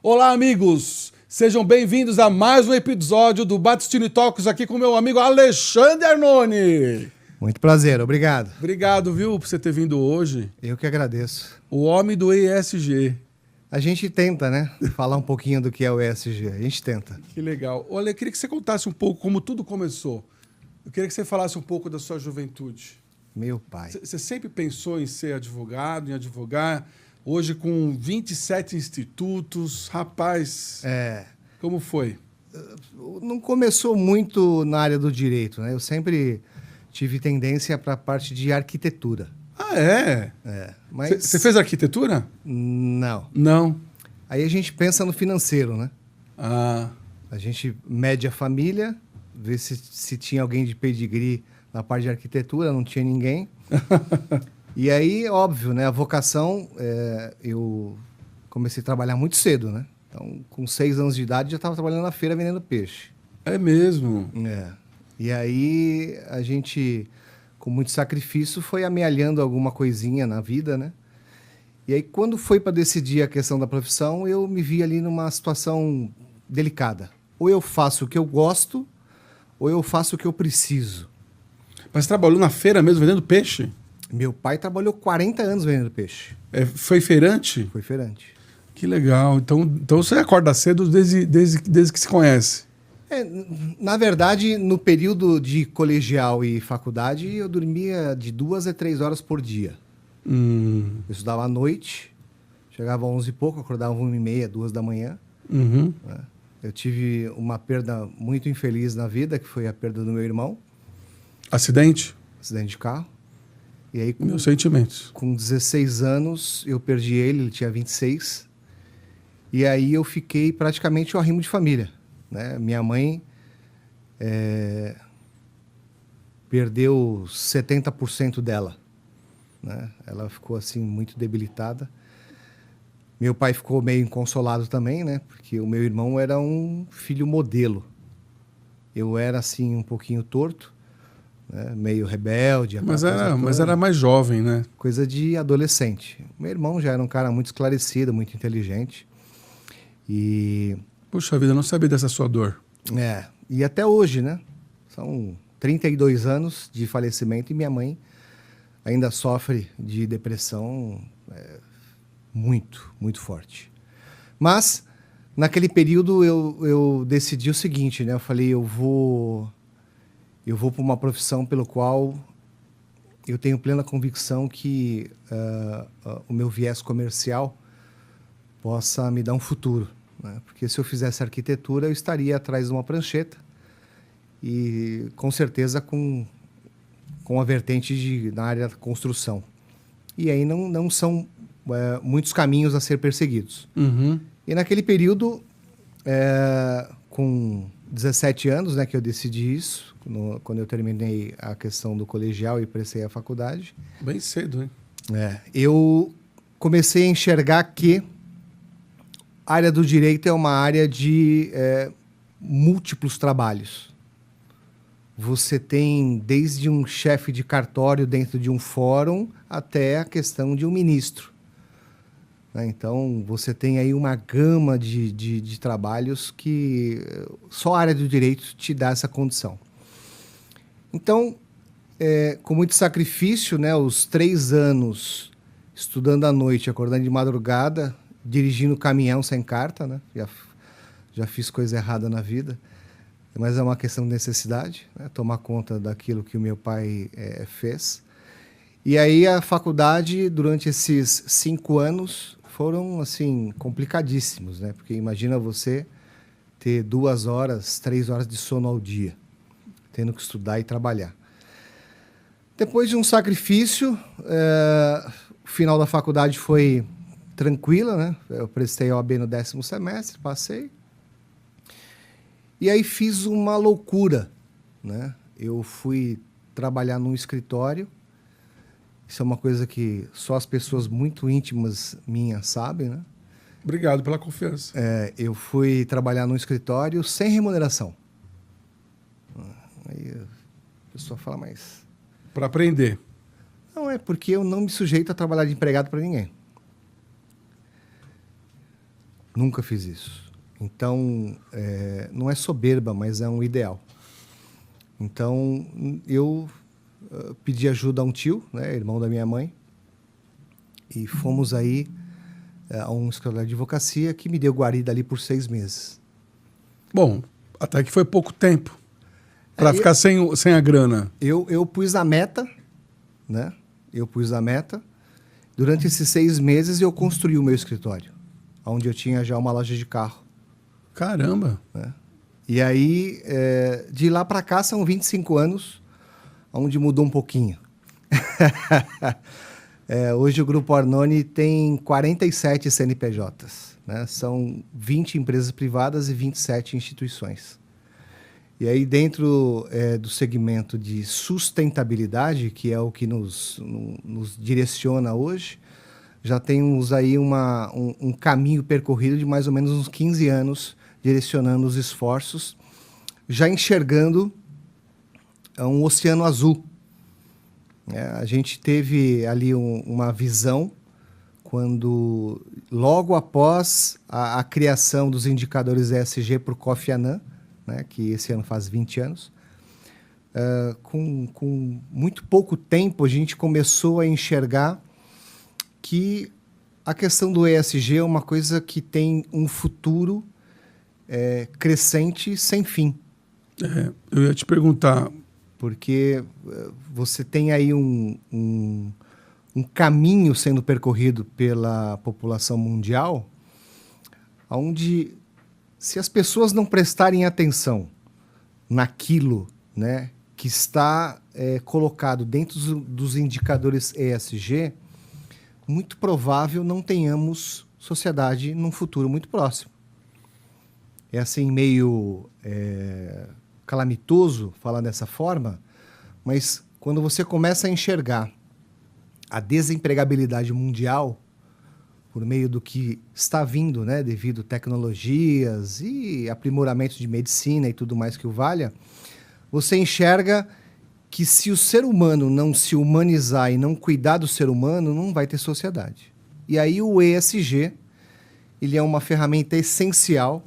Olá, amigos! Sejam bem-vindos a mais um episódio do Battistini Talks aqui com meu amigo Alexandre Arnone. Muito prazer, obrigado. Obrigado, viu, por você ter vindo hoje. Eu que agradeço. O homem do ESG. A gente tenta, né? Falar um pouquinho do que é o ESG. A gente tenta. Que legal. Olha, eu queria que você contasse um pouco como tudo começou. Eu queria que você falasse um pouco da sua juventude. Meu pai. Você sempre pensou em ser advogado, em advogar? Hoje, com 27 institutos, rapaz, como foi? Não começou muito na área do direito, né? Eu sempre tive tendência para a parte de arquitetura. Ah, é? Mas Você fez arquitetura? não. Não. Aí a gente pensa no financeiro, né? Ah, A gente mede a família, vê se tinha alguém de pedigree na parte de arquitetura, não tinha ninguém. E aí, óbvio, né? A vocação, eu comecei a trabalhar muito cedo, né? Então, com 6 anos de idade, já estava trabalhando na feira vendendo peixe. é mesmo? E aí, a gente, com muito sacrifício, foi amealhando alguma coisinha na vida, né? E aí, quando foi para decidir a questão da profissão, eu me vi ali numa situação delicada. Ou eu faço o que eu gosto, ou eu faço o que eu preciso. Mas você trabalhou na feira mesmo, vendendo peixe? Meu pai trabalhou 40 anos vendendo peixe. Foi feirante? Foi feirante. Que legal. Então você acorda cedo desde que se conhece. Na verdade, no período de colegial e faculdade, eu dormia de 2 a 3 horas por dia. Eu estudava à noite, chegava às 11 e pouco, acordava 1h30, 2 da manhã. Uhum. Né? Eu tive uma perda muito infeliz na vida, que foi a perda do meu irmão. Acidente? Acidente de carro. E aí, Meus sentimentos. com 16 anos, eu perdi ele tinha 26. E aí eu fiquei praticamente o arrimo de família. Né? Minha mãe perdeu 70% dela. Né? Ela ficou assim muito debilitada. Meu pai ficou meio inconsolado também, né? Porque o meu irmão era um filho modelo. Eu era assim um pouquinho torto, né? Meio rebelde. Mas era mais jovem, né? Coisa de adolescente. Meu irmão já era um cara muito esclarecido, muito inteligente. Puxa vida, eu não sabia dessa sua dor. E até hoje, né? São 32 anos de falecimento e minha mãe ainda sofre de depressão muito, muito forte. Mas, naquele período, eu decidi o seguinte, né? Eu falei, eu vou para uma profissão pelo qual eu tenho plena convicção que o meu viés comercial possa me dar um futuro. Né? Porque se eu fizesse arquitetura, eu estaria atrás de uma prancheta e, com certeza, com a vertente na área da construção. E aí não são muitos caminhos a ser perseguidos. Uhum. E naquele período, com 17 anos, né, que eu decidi isso, quando eu terminei a questão do colegial e prestei a faculdade. Bem cedo, hein? Eu comecei a enxergar que a área do direito é uma área de múltiplos trabalhos. Você tem desde um chefe de cartório dentro de um fórum até a questão de um ministro. Então, você tem aí uma gama de trabalhos que só a área do direito te dá essa condição. Então, com muito sacrifício, né, os 3 anos estudando à noite, acordando de madrugada, dirigindo caminhão sem carta, né? Já fiz coisa errada na vida, mas é uma questão de necessidade, né? Tomar conta daquilo que o meu pai fez. E aí a faculdade, durante esses 5 anos, foram assim complicadíssimos, né? Porque imagina você ter 2 horas, 3 horas de sono ao dia, tendo que estudar e trabalhar. Depois de um sacrifício, o final da faculdade foi tranquila, né? Eu prestei OAB no 10º semestre, passei. E aí fiz uma loucura, né? Eu fui trabalhar num escritório. Isso é uma coisa que só as pessoas muito íntimas minhas sabem, né? Obrigado pela confiança. Eu fui trabalhar num escritório sem remuneração. Aí a pessoa fala, mas... Para aprender. Não, é porque eu não me sujeito a trabalhar de empregado para ninguém. Nunca fiz isso. Então, não é soberba, mas é um ideal. Então, eu pedi ajuda a um tio, né, irmão da minha mãe, e fomos aí a um escritório de advocacia que me deu guarida ali por 6 meses. Bom, até que foi pouco tempo para ficar sem a grana. Eu pus a meta, né? Eu pus a meta. Durante esses 6 meses, eu construí o meu escritório, onde eu tinha já uma loja de carro. Caramba! Né? E aí, de lá para cá, são 25 anos, onde mudou um pouquinho. Hoje o Grupo Arnone tem 47 CNPJs. Né? São 20 empresas privadas e 27 instituições. E aí, dentro do segmento de sustentabilidade, que é o que nos direciona hoje, já temos aí um caminho percorrido de mais ou menos uns 15 anos, direcionando os esforços, já enxergando um oceano azul. A gente teve ali uma visão quando, logo após a criação dos indicadores ESG por Kofi Annan, né, que esse ano faz 20 anos, com muito pouco tempo a gente começou a enxergar que a questão do ESG é uma coisa que tem um futuro crescente sem fim. Eu ia te perguntar. Porque você tem aí um caminho sendo percorrido pela população mundial, onde, se as pessoas não prestarem atenção naquilo, né, que está colocado dentro dos indicadores ESG, muito provável não tenhamos sociedade num futuro muito próximo. É assim, meio calamitoso falar dessa forma, mas quando você começa a enxergar a desempregabilidade mundial por meio do que está vindo, né, devido a tecnologias e aprimoramentos de medicina e tudo mais que o valha, você enxerga que se o ser humano não se humanizar e não cuidar do ser humano, não vai ter sociedade. E aí o ESG, ele é uma ferramenta essencial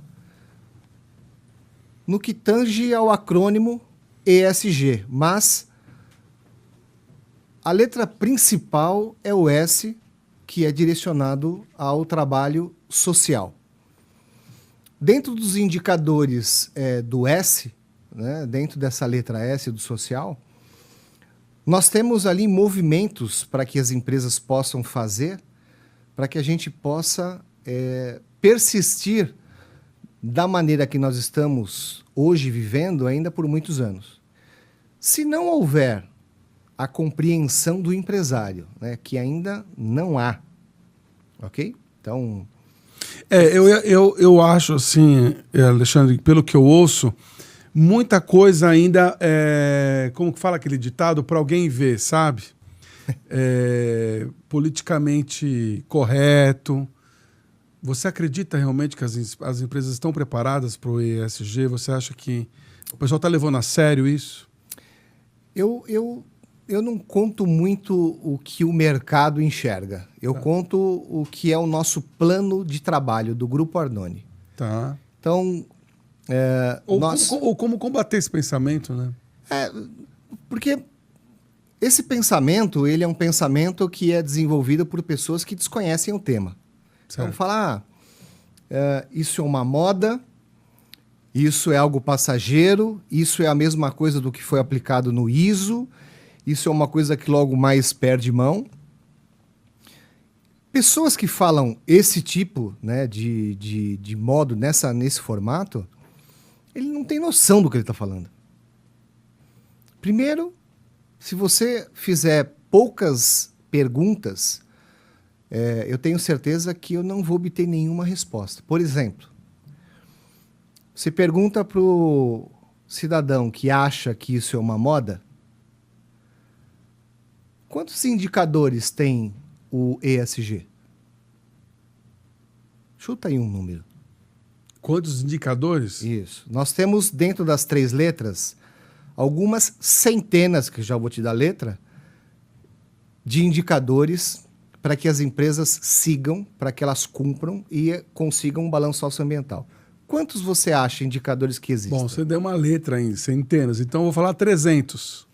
no que tange ao acrônimo ESG, mas a letra principal é o S, que é direcionado ao trabalho social. Dentro dos indicadores do S, né, dentro dessa letra S do social, nós temos ali movimentos para que as empresas possam fazer, para que a gente possa persistir da maneira que nós estamos hoje vivendo ainda por muitos anos. Se não houver a compreensão do empresário, né, que ainda não há, ok? Então... eu acho assim, Alexandre, pelo que eu ouço, muita coisa ainda como que fala aquele ditado, para alguém ver, sabe? Politicamente correto. Você acredita realmente que as empresas estão preparadas para o ESG? Você acha que o pessoal está levando a sério isso? Eu não conto muito o que o mercado enxerga. Eu conto o que é o nosso plano de trabalho do Grupo Arnone. Tá. Então, ou como combater esse pensamento, né? Porque esse pensamento, ele é um pensamento que é desenvolvido por pessoas que desconhecem o tema. Certo. Então, falar, isso é uma moda, isso é algo passageiro, isso é a mesma coisa do que foi aplicado no ISO, isso é uma coisa que logo mais perde mão. Pessoas que falam esse tipo, né, de modo, nesse formato, ele não tem noção do que ele está falando. Primeiro, se você fizer poucas perguntas, eu tenho certeza que eu não vou obter nenhuma resposta. Por exemplo, você pergunta para o cidadão que acha que isso é uma moda, quantos indicadores tem o ESG? Chuta aí um número. Quantos indicadores? Isso. Nós temos, dentro das 3 letras, algumas centenas, que já vou te dar letra, de indicadores para que as empresas sigam, para que elas cumpram e consigam um balanço socioambiental. Quantos você acha indicadores que existem? Bom, você deu uma letra em centenas, então eu vou falar 300.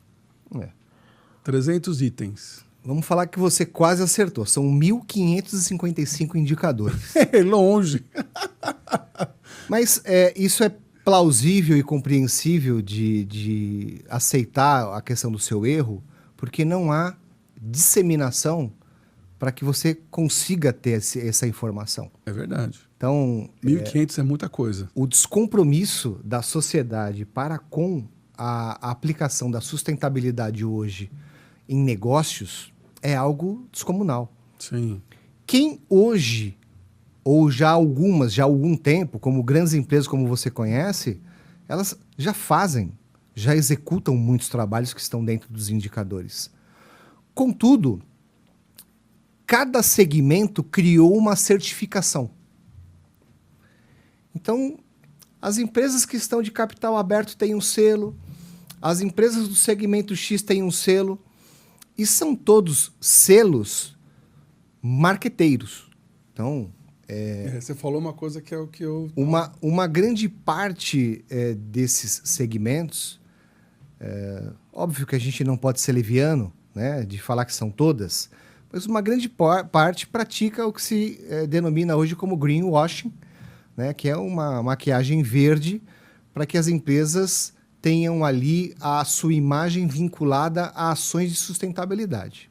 300 itens. Vamos falar que você quase acertou. São 1.555 indicadores. É longe. Mas isso é plausível e compreensível de aceitar a questão do seu erro, porque não há disseminação para que você consiga ter essa informação. É verdade. Então, 1.500 é muita coisa. o descompromisso da sociedade para com a aplicação da sustentabilidade hoje em negócios é algo descomunal. Sim. Quem hoje, ou já há algum tempo, como grandes empresas como você conhece, elas já fazem, já executam muitos trabalhos que estão dentro dos indicadores. Contudo, cada segmento criou uma certificação. Então, as empresas que estão de capital aberto têm um selo, as empresas do segmento X têm um selo, e são todos selos marqueteiros. Então, Você falou uma coisa que é o que eu... uma grande parte desses segmentos, óbvio que a gente não pode ser leviano, né, de falar que são todas, mas uma grande parte pratica o que se denomina hoje como greenwashing, né, que é uma maquiagem verde para que as empresas tenham ali a sua imagem vinculada a ações de sustentabilidade.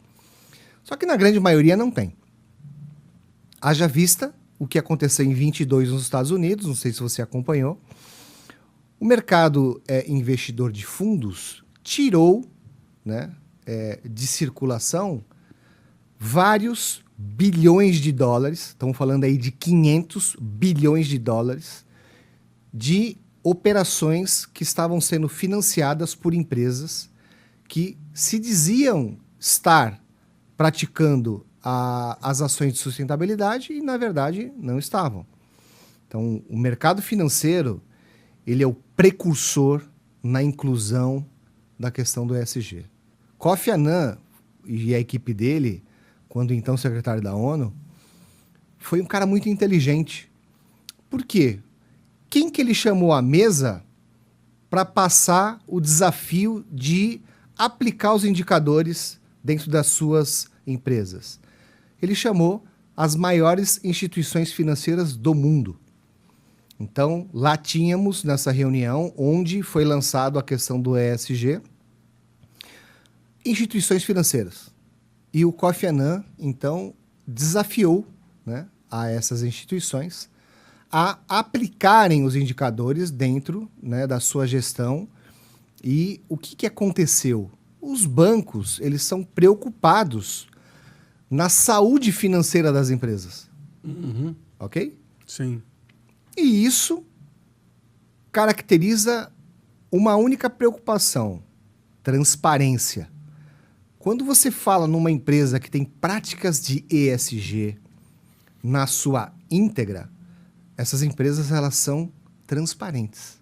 Só que na grande maioria não tem. Haja vista o que aconteceu em 22 nos Estados Unidos, não sei se você acompanhou. O mercado investidor de fundos tirou, né, de circulação vários bilhões de dólares, estamos falando aí de 500 bilhões de dólares, de operações que estavam sendo financiadas por empresas que se diziam estar praticando as ações de sustentabilidade e, na verdade, não estavam. Então, o mercado financeiro, ele é o precursor na inclusão da questão do ESG. Kofi Annan e a equipe dele, quando então secretário da ONU, foi um cara muito inteligente. Por quê? Quem que ele chamou à mesa para passar o desafio de aplicar os indicadores dentro das suas empresas? Ele chamou as maiores instituições financeiras do mundo. Então, lá tínhamos, nessa reunião, onde foi lançado a questão do ESG, instituições financeiras. E o Kofi Annan, então, desafiou, né, a essas instituições a aplicarem os indicadores dentro, né, da sua gestão. E o que aconteceu? Os bancos, eles são preocupados na saúde financeira das empresas. Uhum. Ok? Sim. E isso caracteriza uma única preocupação: transparência. Quando você fala numa empresa que tem práticas de ESG na sua íntegra, essas empresas, elas são transparentes.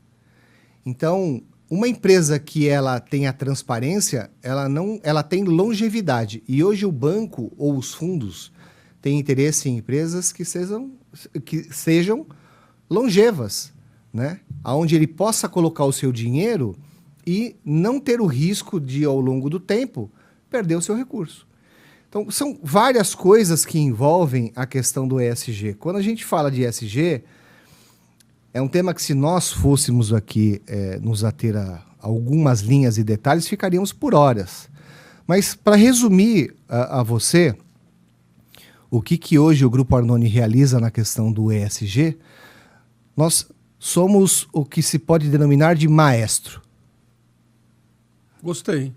Então, uma empresa que ela tem a transparência, ela tem longevidade. E hoje o banco ou os fundos têm interesse em empresas que sejam longevas, né? Onde ele possa colocar o seu dinheiro e não ter o risco de, ao longo do tempo, perder o seu recurso. Então, são várias coisas que envolvem a questão do ESG. Quando a gente fala de ESG, é um tema que, se nós fôssemos aqui nos ater a algumas linhas e detalhes, ficaríamos por horas. Mas, para resumir a você, o que hoje o Grupo Arnone realiza na questão do ESG, nós somos o que se pode denominar de maestro. Gostei.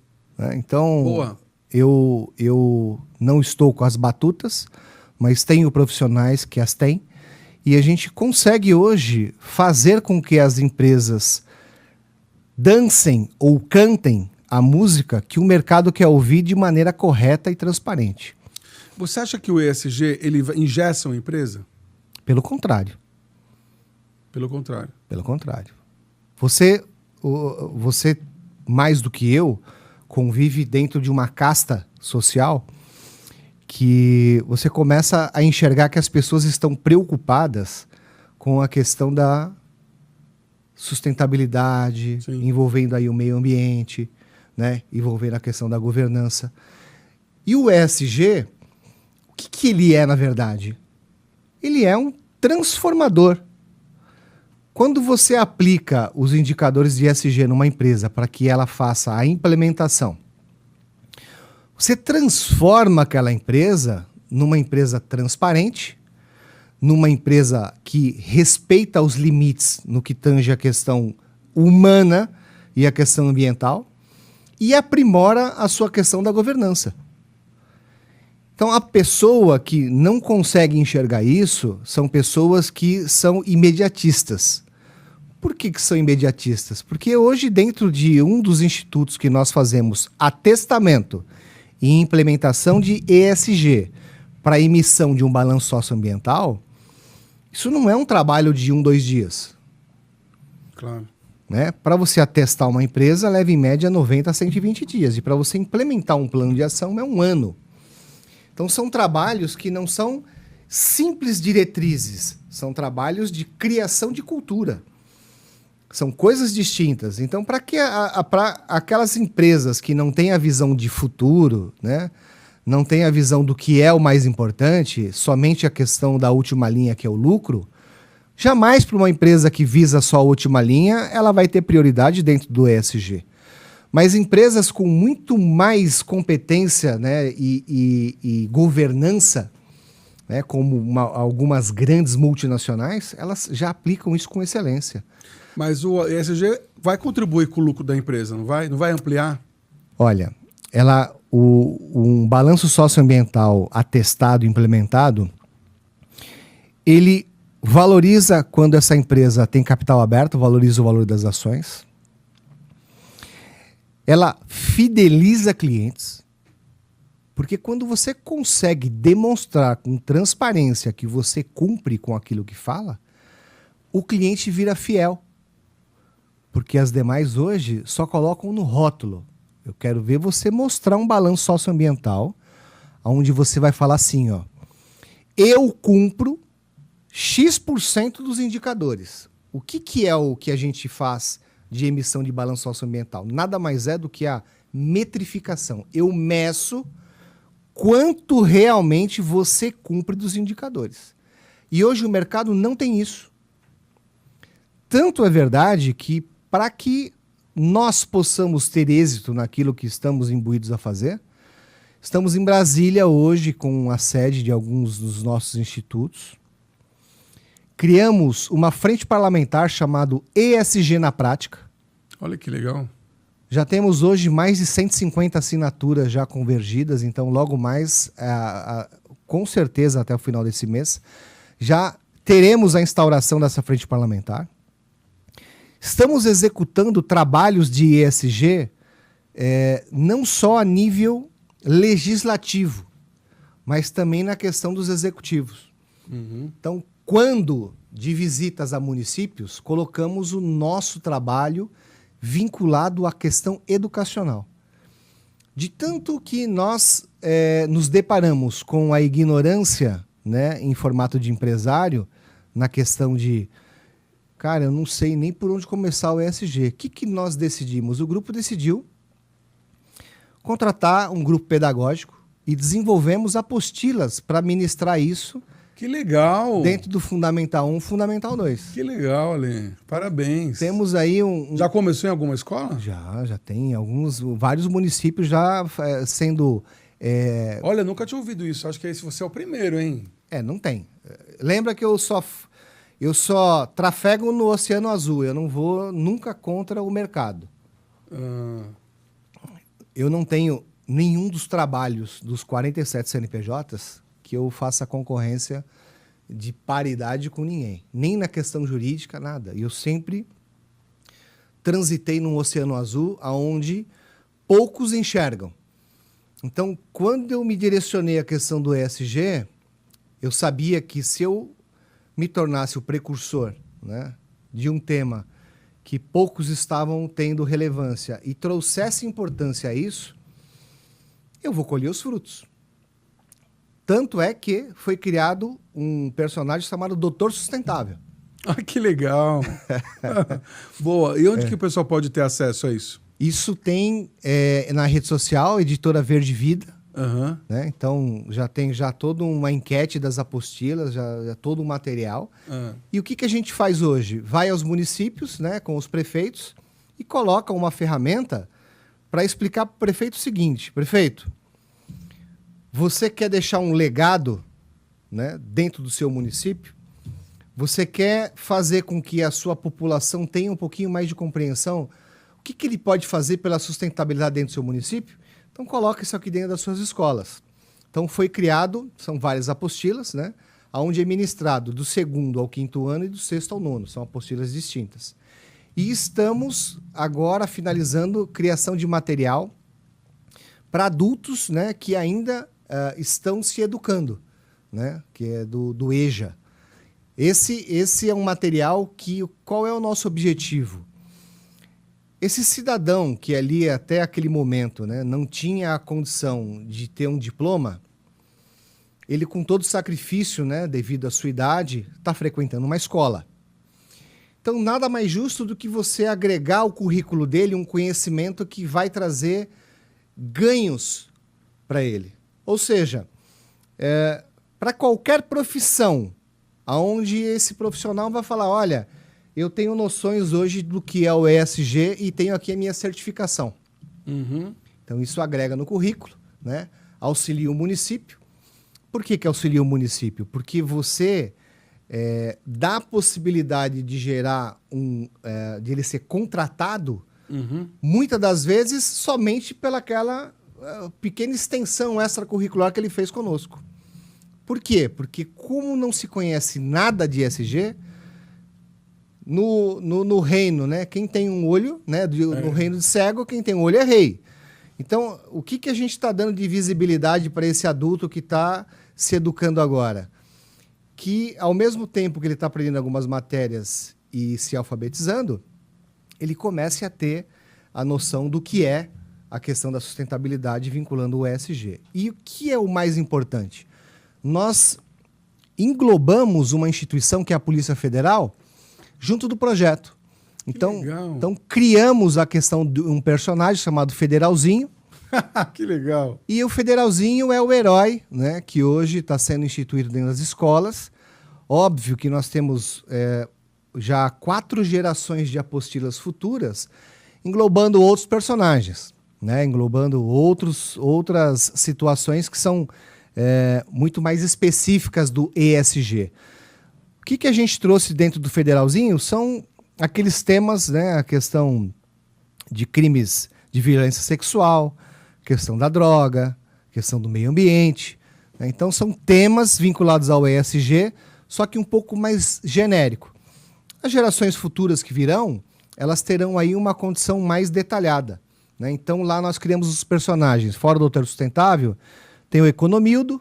Então, boa. Eu não estou com as batutas, mas tenho profissionais que as têm, e a gente consegue hoje fazer com que as empresas dancem ou cantem a música que o mercado quer ouvir de maneira correta e transparente. Você acha que o ESG ele engessa uma empresa? Pelo contrário. Pelo contrário. Pelo contrário. Você, mais do que eu, convive dentro de uma casta social que você começa a enxergar que as pessoas estão preocupadas com a questão da sustentabilidade, Sim. envolvendo aí o meio ambiente, né? Envolvendo a questão da governança. E o ESG, o que ele é, na verdade? Ele é um transformador. Quando você aplica os indicadores de ESG numa empresa para que ela faça a implementação, você transforma aquela empresa numa empresa transparente, numa empresa que respeita os limites no que tange a questão humana e a questão ambiental e aprimora a sua questão da governança. Então, a pessoa que não consegue enxergar isso são pessoas que são imediatistas. Por que são imediatistas? Porque hoje, dentro de um dos institutos que nós fazemos atestamento e implementação de ESG para emissão de um balanço socioambiental, isso não é um trabalho de 1, 2 dias. Claro. Né? Para você atestar uma empresa, leva em média 90 a 120 dias. E para você implementar um plano de ação, é 1 ano. Então, são trabalhos que não são simples diretrizes, são trabalhos de criação de cultura. São coisas distintas. Então, para aquelas empresas que não têm a visão de futuro, né? Não têm a visão do que é o mais importante, somente a questão da última linha, que é o lucro, jamais para uma empresa que visa só a última linha, ela vai ter prioridade dentro do ESG. Mas empresas com muito mais competência, né, e governança, né, como algumas grandes multinacionais, elas já aplicam isso com excelência. Mas o ESG vai contribuir com o lucro da empresa, não vai? Não vai ampliar? Olha, um balanço socioambiental atestado, implementado, ele valoriza quando essa empresa tem capital aberto, valoriza o valor das ações. Ela fideliza clientes, porque quando você consegue demonstrar com transparência que você cumpre com aquilo que fala, o cliente vira fiel. Porque as demais hoje só colocam no rótulo. Eu quero ver você mostrar um balanço socioambiental, onde você vai falar assim, ó, eu cumpro X% dos indicadores. O que é o que a gente faz de emissão de balanço socioambiental? Nada mais é do que a metrificação. Eu meço quanto realmente você cumpre dos indicadores. E hoje o mercado não tem isso. Tanto é verdade que, para que nós possamos ter êxito naquilo que estamos imbuídos a fazer, estamos em Brasília hoje com a sede de alguns dos nossos institutos. Criamos uma frente parlamentar chamada ESG na Prática. Olha que legal. Já temos hoje mais de 150 assinaturas já convergidas, então logo mais, com certeza até o final desse mês, já teremos a instauração dessa frente parlamentar. Estamos executando trabalhos de ESG não só a nível legislativo, mas também na questão dos executivos. Uhum. Então, quando de visitas a municípios, colocamos o nosso trabalho vinculado à questão educacional. De tanto que nós nos deparamos com a ignorância, né, em formato de empresário, na questão de, cara, eu não sei nem por onde começar o ESG. O que nós decidimos? O grupo decidiu contratar um grupo pedagógico e desenvolvemos apostilas para ministrar isso. Que legal! Dentro do Fundamental 1, Fundamental 2. Que legal, Ale. Parabéns. Temos aí Já começou em alguma escola? Já tem vários municípios já sendo... Olha, nunca tinha ouvido isso. Acho que você é o primeiro, hein? Não tem. Lembra que eu só trafego no Oceano Azul. Eu não vou nunca contra o mercado. Eu não tenho nenhum dos trabalhos dos 47 CNPJs que eu faça concorrência de paridade com ninguém. Nem na questão jurídica, nada. E eu sempre transitei num Oceano Azul onde poucos enxergam. Então, quando eu me direcionei à questão do ESG, eu sabia que se eu me tornasse o precursor, né, de um tema que poucos estavam tendo relevância e trouxesse importância a isso, eu vou colher os frutos. Tanto é que foi criado um personagem chamado Doutor Sustentável. Ah, que legal. Boa. E onde que o pessoal pode ter acesso a isso? Isso tem na rede social, Editora Verde Vida. Uhum. Né? Então, já tem toda uma enquete das apostilas, já todo o material. Uhum. E o que a gente faz hoje? Vai aos municípios, né, com os prefeitos, e coloca uma ferramenta para explicar para o prefeito o seguinte: prefeito, você quer deixar um legado, né, dentro do seu município? Você quer fazer com que a sua população tenha um pouquinho mais de compreensão? O que ele pode fazer pela sustentabilidade dentro do seu município? Então, coloca isso aqui dentro das suas escolas. Então, foi criado, são várias apostilas, né, onde é ministrado do 2º ao 5º ano e do 6º ao 9º. São apostilas distintas. E estamos agora finalizando a criação de material para adultos, né, que ainda estão se educando, né, que é do EJA. Esse é um material que... Qual é o nosso objetivo? Esse cidadão que ali até aquele momento, né, não tinha a condição de ter um diploma, ele com todo sacrifício, né, devido à sua idade, está frequentando uma escola. Então, nada mais justo do que você agregar ao currículo dele um conhecimento que vai trazer ganhos para ele. Ou seja, para qualquer profissão, onde esse profissional vai falar, olha, eu tenho noções hoje do que é o ESG e tenho aqui a minha certificação. Uhum. Então, isso agrega no currículo, né? Auxilia o município. Por que auxilia o município? Porque você dá a possibilidade de gerar de ele ser contratado, muitas das vezes, somente pelaquela pequena extensão extracurricular que ele fez conosco. Por quê? Porque como não se conhece nada de ESG, no reino, né? Quem tem um olho, né? No reino de cego, quem tem um olho é rei. Então, o que a gente está dando de visibilidade para esse adulto que está se educando agora? Que, ao mesmo tempo que ele está aprendendo algumas matérias e se alfabetizando, ele comece a ter a noção do que é a questão da sustentabilidade vinculando o ESG. E o que é o mais importante? Nós englobamos uma instituição que é a Polícia Federal junto do projeto. Então criamos a questão de um personagem chamado Federalzinho. Que legal. E o Federalzinho é o herói, né, que hoje está sendo instituído dentro das escolas. Óbvio que nós temos já 4 gerações de apostilas futuras, englobando outros personagens, né, englobando outras situações que são muito mais específicas do ESG. O que a gente trouxe dentro do Federalzinho são aqueles temas, né, a questão de crimes de violência sexual, questão da droga, questão do meio ambiente, né? Então, são temas vinculados ao ESG, só que um pouco mais genérico. As gerações futuras que virão, elas terão aí uma condição mais detalhada, né? Então, lá nós criamos os personagens. Fora do Doutor Sustentável, tem o Economildo,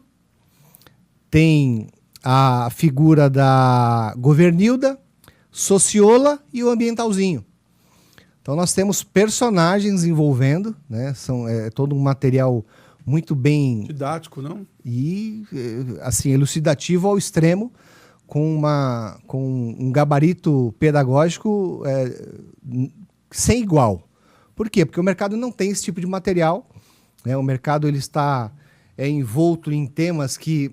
tem a figura da Governilda, Sociola e o Ambientalzinho. Então, nós temos personagens envolvendo, né? É todo um material muito bem... Didático, não? E, assim, elucidativo ao extremo, com um gabarito pedagógico sem igual. Por quê? Porque o mercado não tem esse tipo de material, né? O mercado ele está envolto em temas que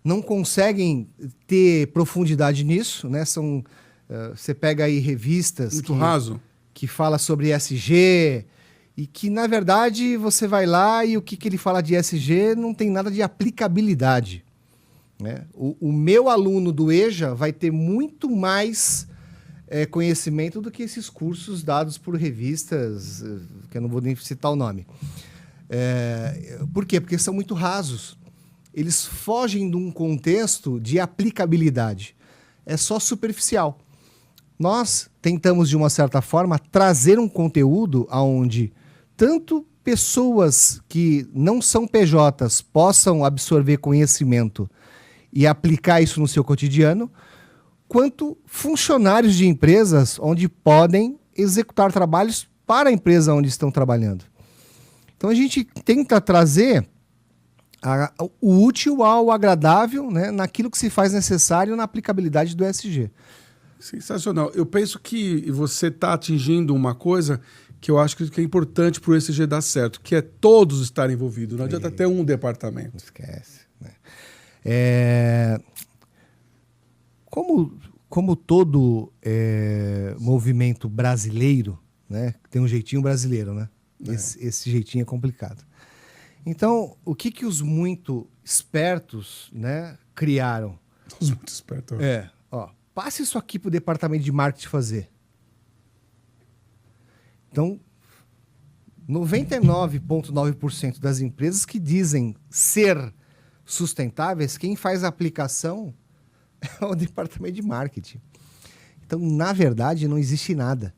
não conseguem ter profundidade nisso, né? Você pega aí revistas... Muito raso. Que fala sobre ESG e que, na verdade, você vai lá e o que ele fala de ESG não tem nada de aplicabilidade, né? O meu aluno do EJA vai ter muito mais conhecimento do que esses cursos dados por revistas, que eu não vou nem citar o nome. Por quê? Porque são muito rasos. Eles fogem de um contexto de aplicabilidade. É só superficial. Nós tentamos, de uma certa forma, trazer um conteúdo onde tanto pessoas que não são PJs possam absorver conhecimento e aplicar isso no seu cotidiano, quanto funcionários de empresas onde podem executar trabalhos para a empresa onde estão trabalhando. Então, a gente tenta trazer o útil ao agradável, né, naquilo que se faz necessário na aplicabilidade do ESG. Sensacional. Eu penso que você está atingindo uma coisa que eu acho que é importante para o ESG dar certo, que é todos estarem envolvidos. Não adianta ter um departamento. Não esquece. Né? Como todo movimento brasileiro, né, tem um jeitinho brasileiro, né? Esse jeitinho é complicado. Então, o que os muito espertos, né, criaram? Os muito espertos. Passe isso aqui para o departamento de marketing fazer. Então, 99,9% das empresas que dizem ser sustentáveis, quem faz a aplicação é o departamento de marketing. Então, na verdade, não existe nada.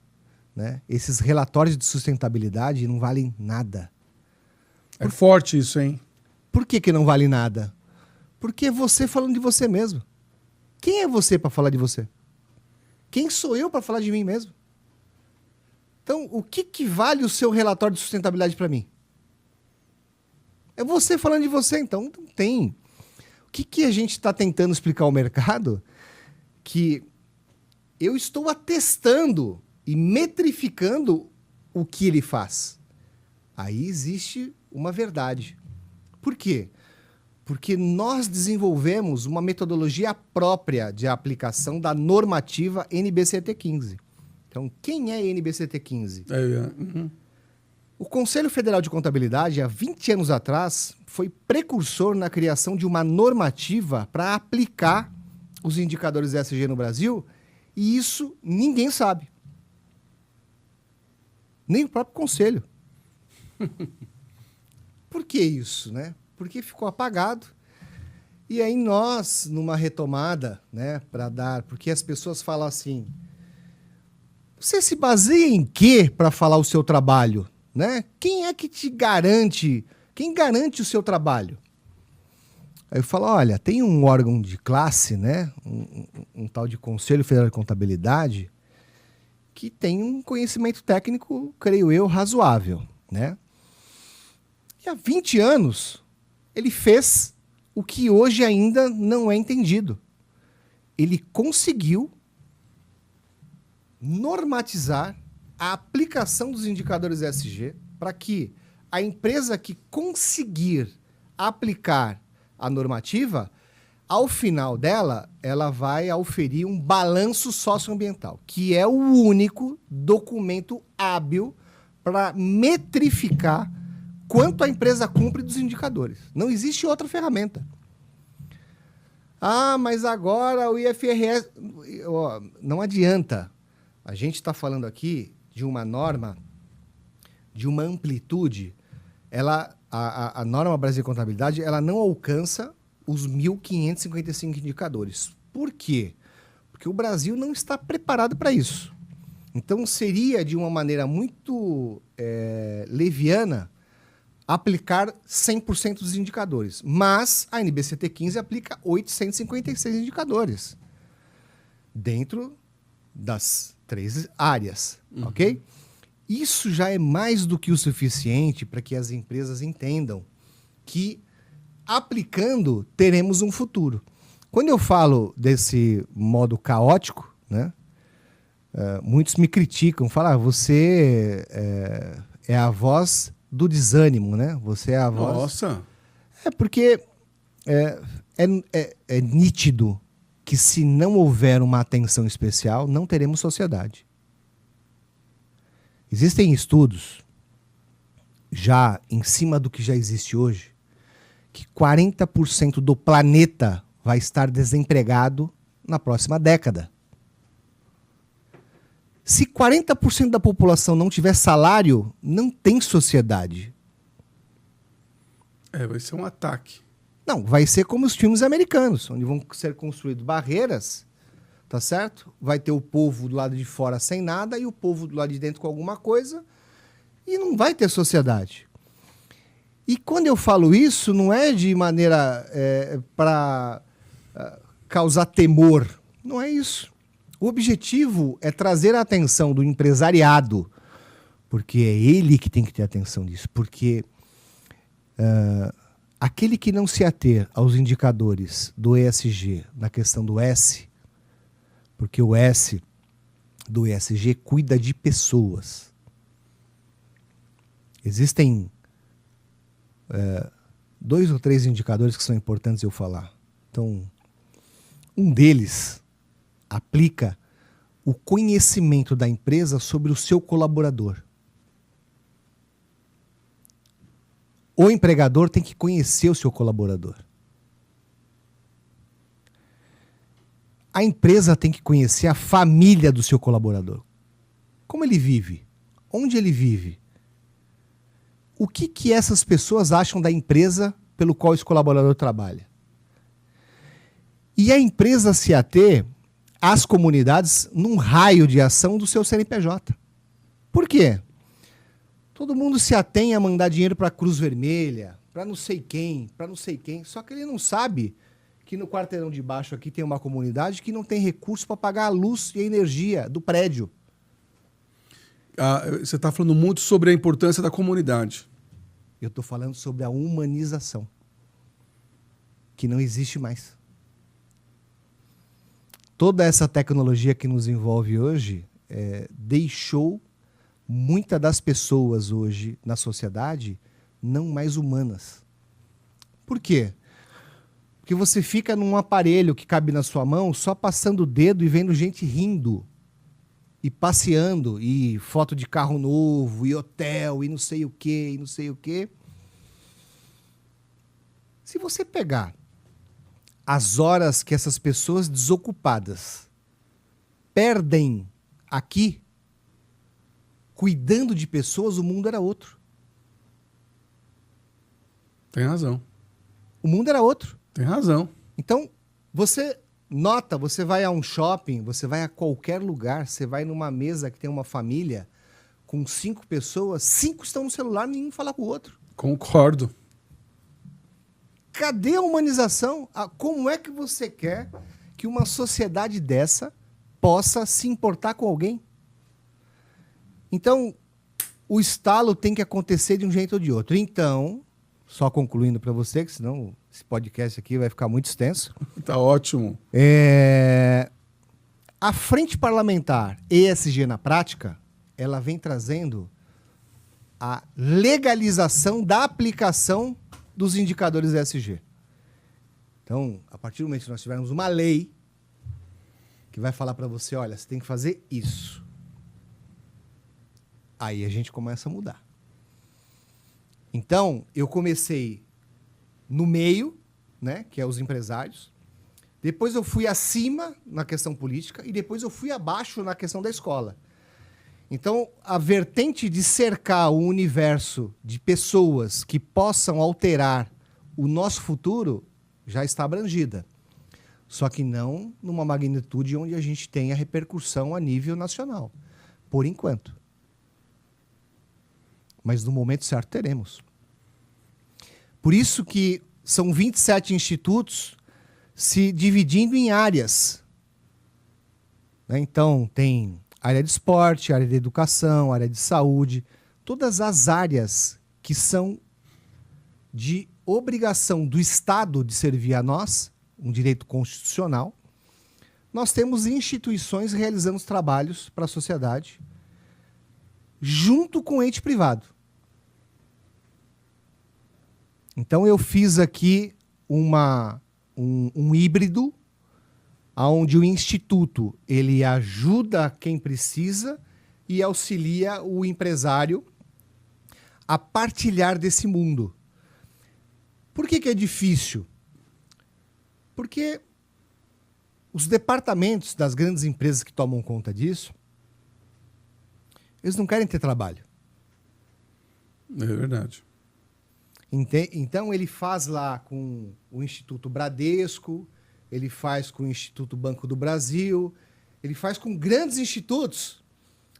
Né? Esses relatórios de sustentabilidade não valem nada. É forte isso, hein? Por que não vale nada? Porque é você falando de você mesmo. Quem é você para falar de você? Quem sou eu para falar de mim mesmo? Então, o que vale o seu relatório de sustentabilidade para mim? É você falando de você, então não tem. O que a gente está tentando explicar ao mercado? Que eu estou atestando e metrificando o que ele faz. Aí existe uma verdade. Por quê? Porque nós desenvolvemos uma metodologia própria de aplicação da normativa NBCT15. Então, quem é NBCT15? O Conselho Federal de Contabilidade, há 20 anos atrás, foi precursor na criação de uma normativa para aplicar os indicadores ESG no Brasil, e isso ninguém sabe. Nem o próprio Conselho. Por que isso, né? Porque ficou apagado. E aí nós, numa retomada, né, para dar... Porque as pessoas falam assim... Você se baseia em quê para falar o seu trabalho? Né? Quem é que te garante? Quem garante o seu trabalho? Aí eu falo, olha, tem um órgão de classe, né? Um tal de Conselho Federal de Contabilidade, que tem um conhecimento técnico, creio eu, razoável, né? E há 20 anos, ele fez o que hoje ainda não é entendido. Ele conseguiu normatizar a aplicação dos indicadores ESG para que a empresa que conseguir aplicar a normativa, ao final dela, ela vai auferir um balanço socioambiental, que é o único documento hábil para metrificar quanto a empresa cumpre dos indicadores. Não existe outra ferramenta. Ah, mas agora o IFRS... Não adianta. A gente está falando aqui de uma norma, de uma amplitude. A norma brasileira de contabilidade, ela não alcança os 1.555 indicadores. Por quê? Porque o Brasil não está preparado para isso. Então, seria de uma maneira muito leviana aplicar 100% dos indicadores. Mas a NBCT15 aplica 856 indicadores dentro das 3 áreas, ok? Isso já é mais do que o suficiente para que as empresas entendam que, aplicando, teremos um futuro. Quando eu falo desse modo caótico, né, muitos me criticam, falam, você é a voz do desânimo, né? Você é a voz... Nossa! É porque é nítido que se não houver uma atenção especial, não teremos sociedade. Existem estudos, já em cima do que já existe hoje, que 40% do planeta vai estar desempregado na próxima década. Se 40% da população não tiver salário, não tem sociedade. Vai ser um ataque. Não, vai ser como os filmes americanos, onde vão ser construídas barreiras, tá certo? Vai ter o povo do lado de fora sem nada e o povo do lado de dentro com alguma coisa e não vai ter sociedade. E quando eu falo isso, não é de maneira para causar temor. Não é isso. O objetivo é trazer a atenção do empresariado, porque é ele que tem que ter atenção disso. Porque aquele que não se ater aos indicadores do ESG, na questão do S, porque o S do ESG cuida de pessoas. Existem 2 ou 3 indicadores que são importantes eu falar. Então, um deles aplica o conhecimento da empresa sobre o seu colaborador. O empregador tem que conhecer o seu colaborador. A empresa tem que conhecer a família do seu colaborador. Como ele vive? Onde ele vive? O que essas pessoas acham da empresa pelo qual esse colaborador trabalha? E a empresa se ater às comunidades num raio de ação do seu CNPJ. Por quê? Todo mundo se atém a mandar dinheiro para a Cruz Vermelha, para não sei quem, só que ele não sabe que no quarteirão de baixo aqui tem uma comunidade que não tem recurso para pagar a luz e a energia do prédio. Você está falando muito sobre a importância da comunidade. Eu estou falando sobre a humanização, que não existe mais. Toda essa tecnologia que nos envolve hoje deixou muitas das pessoas hoje na sociedade não mais humanas. Por quê? Porque você fica num aparelho que cabe na sua mão só passando o dedo e vendo gente rindo e passeando, e foto de carro novo, e hotel, e não sei o quê, e não sei o quê. Se você pegar as horas que essas pessoas desocupadas perdem aqui, cuidando de pessoas, o mundo era outro. Tem razão. O mundo era outro. Tem razão. Então, você nota, você vai a um shopping, você vai a qualquer lugar, você vai numa mesa que tem uma família com 5 pessoas, 5 estão no celular, nenhum fala com o outro. Concordo. Cadê a humanização? Como é que você quer que uma sociedade dessa possa se importar com alguém? Então, o estalo tem que acontecer de um jeito ou de outro. Então, só concluindo para você, que senão esse podcast aqui vai ficar muito extenso. Tá ótimo. A Frente Parlamentar ESG na prática, ela vem trazendo a legalização da aplicação dos indicadores ESG. Então, a partir do momento que nós tivermos uma lei que vai falar para você, olha, você tem que fazer isso. Aí a gente começa a mudar. Então, eu comecei no meio, né, que é os empresários. Depois eu fui acima na questão política e depois eu fui abaixo na questão da escola. Então, a vertente de cercar o universo de pessoas que possam alterar o nosso futuro já está abrangida. Só que não numa magnitude onde a gente tenha repercussão a nível nacional. Por enquanto. Mas no momento certo teremos. Por isso que são 27 institutos se dividindo em áreas. Então, tem área de esporte, área de educação, área de saúde, todas as áreas que são de obrigação do Estado de servir a nós, um direito constitucional. Nós temos instituições realizando os trabalhos para a sociedade, junto com o ente privado. Então, eu fiz aqui um híbrido, onde o Instituto ele ajuda quem precisa e auxilia o empresário a partilhar desse mundo. Por que é difícil? Porque os departamentos das grandes empresas que tomam conta disso, eles não querem ter trabalho. É verdade. Então, ele faz lá com o Instituto Bradesco, ele faz com o Instituto Banco do Brasil, ele faz com grandes institutos,